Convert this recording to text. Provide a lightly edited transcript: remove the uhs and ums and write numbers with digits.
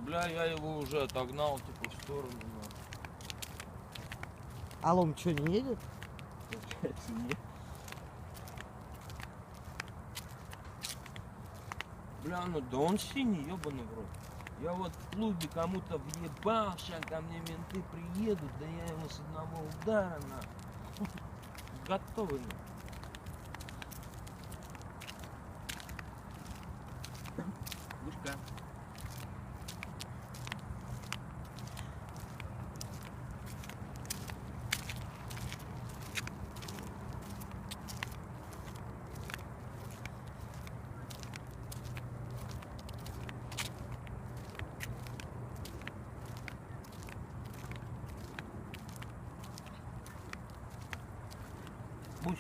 Бля, я его уже отогнал, типа, в сторону. А лом что, не едет? Получается, нет. Бля, ну да он синий, ёбаный в рот. Я вот в клубе кому-то въебал, сейчас ко мне менты приедут, да я его с одного удара на. Готовы на. Вышка. Бусь.